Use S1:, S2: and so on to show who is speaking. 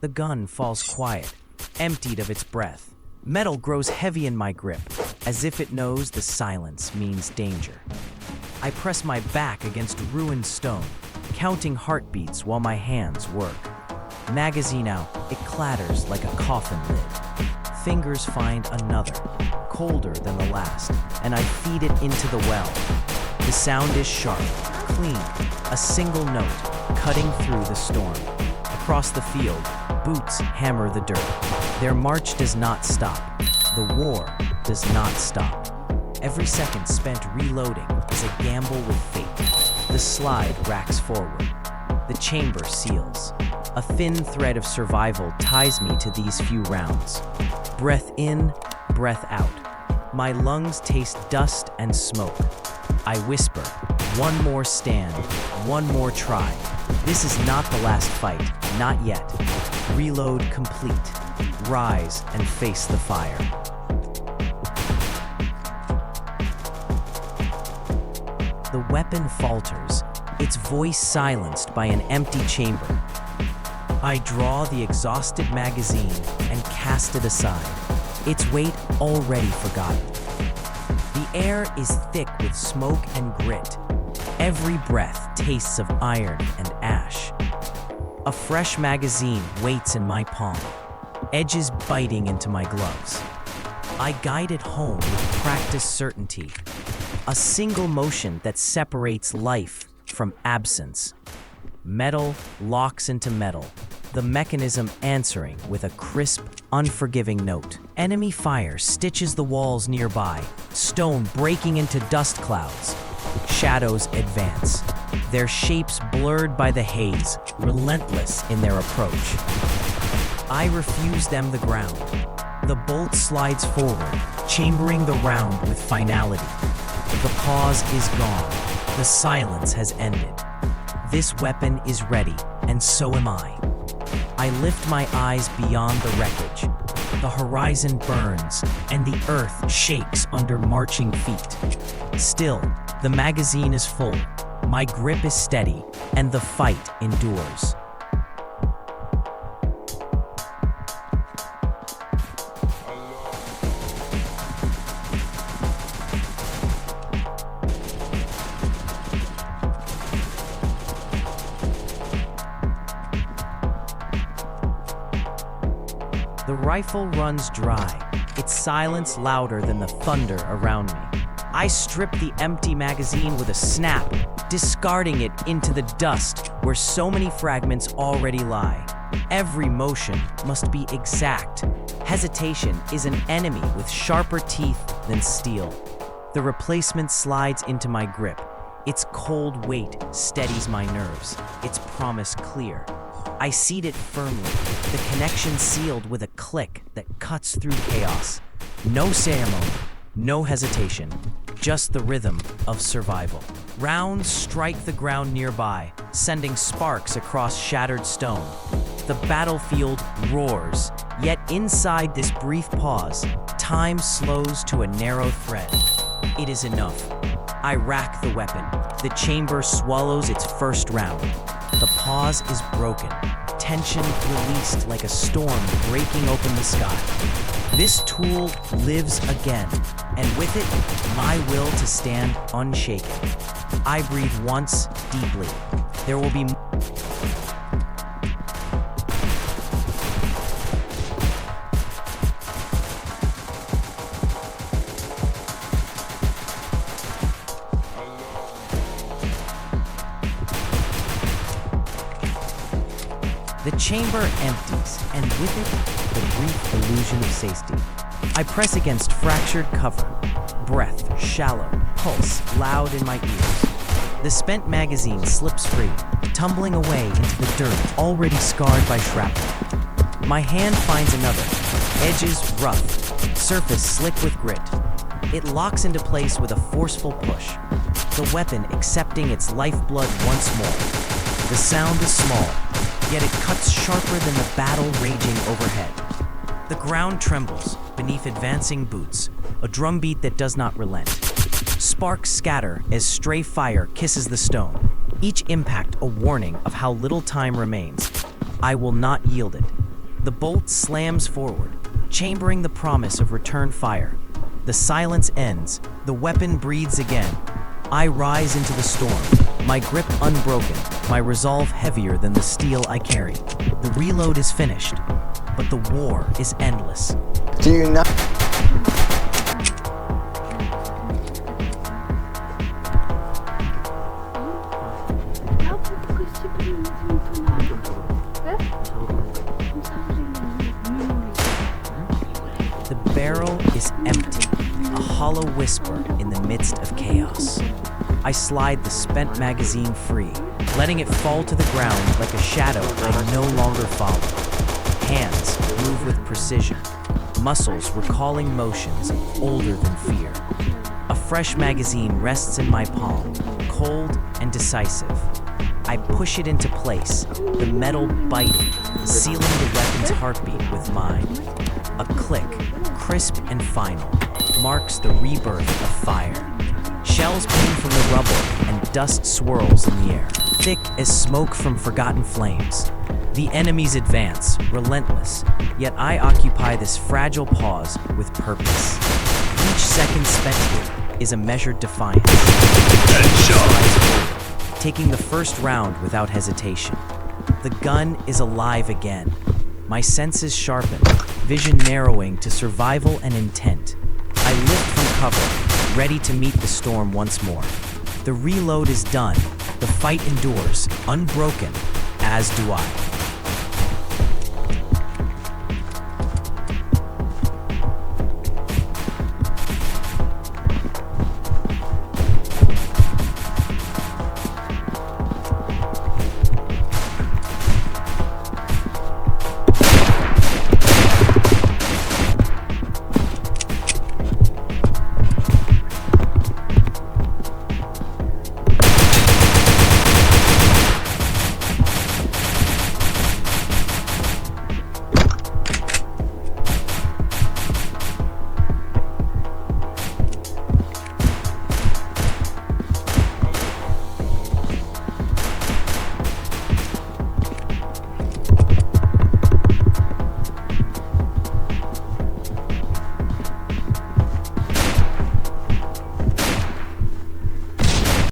S1: The gun falls quiet, emptied of its breath. Metal grows heavy in my grip, as if it knows the silence means danger. I press my back against ruined stone, counting heartbeats while my hands work. Magazine out, it clatters like a coffin lid. Fingers find another, colder than the last, and I feed it into the well. The sound is sharp, clean, a single note, cutting through the storm. Across the field, boots hammer the dirt. Their march does not stop. The war does not stop. Every second spent reloading is a gamble with fate. The slide racks forward. The chamber seals. A thin thread of survival ties me to these few rounds. Breath in, breath out. My lungs taste dust and smoke. I whisper, one more stand, one more try. This is not the last fight, not yet. Reload complete. Rise and face the fire. The weapon falters, its voice silenced by an empty chamber. I draw the exhausted magazine and cast it aside, its weight already forgotten. The air is thick with smoke and grit. Every breath tastes of iron and ash. A fresh magazine waits in my palm, edges biting into my gloves. I guide it home with practiced certainty, a single motion that separates life from absence. Metal locks into metal, the mechanism answering with a crisp, unforgiving note. Enemy fire stitches the walls nearby, stone breaking into dust clouds. Shadows advance, their shapes blurred by the haze, relentless in their approach. I refuse them the ground. The bolt slides forward, chambering the round with finality. The pause is gone. The silence has ended. This weapon is ready, and so am I. I lift my eyes beyond the wreckage. The horizon burns, and the earth shakes under marching feet. Still, the magazine is full, my grip is steady, and the fight endures. The rifle runs dry, its silence louder than the thunder around me. I strip the empty magazine with a snap, discarding it into the dust where so many fragments already lie. Every motion must be exact. Hesitation is an enemy with sharper teeth than steel. The replacement slides into my grip. Its cold weight steadies my nerves, its promise clear. I seat it firmly, the connection sealed with a click that cuts through chaos. No ceremony, no hesitation, just the rhythm of survival. Rounds strike the ground nearby, sending sparks across shattered stone. The battlefield roars, yet inside this brief pause, time slows to a narrow thread. It is enough. I rack the weapon. The chamber swallows its first round. The pause is broken, tension released like a storm breaking open the sky. This tool lives again, and with it, my will to stand unshaken. I breathe once, deeply. There will be The chamber empties, and with it, the brief illusion of safety. I press against fractured cover, breath shallow, pulse loud in my ears. The spent magazine slips free, tumbling away into the dirt already scarred by shrapnel. My hand finds another, edges rough, surface slick with grit. It locks into place with a forceful push, the weapon accepting its lifeblood once more. The sound is small, yet it cuts sharper than the battle raging overhead. The ground trembles beneath advancing boots, a drumbeat that does not relent. Sparks scatter as stray fire kisses the stone, each impact a warning of how little time remains. I will not yield it. The bolt slams forward, chambering the promise of return fire. The silence ends, the weapon breathes again. I rise into the storm, my grip unbroken, my resolve heavier than the steel I carry. The reload is finished, but the war is endless.
S2: Do you not?
S1: The barrel is empty, a hollow whisper in the midst of chaos. I slide the spent magazine free, letting it fall to the ground like a shadow I no longer follow. Hands move with precision, muscles recalling motions older than fear. A fresh magazine rests in my palm, cold and decisive. I push it into place, the metal biting, sealing the weapon's heartbeat with mine. A click, crisp and final, marks the rebirth of fire. Shells ping from the rubble and dust swirls in the air, thick as smoke from forgotten flames. The enemies advance, relentless, yet I occupy this fragile pause with purpose. Each second spent here is a measured defiance. Taking the first round without hesitation. The gun is alive again. My senses sharpen, vision narrowing to survival and intent. I lift from cover, ready to meet the storm once more. The reload is done. The fight endures, unbroken, as do I.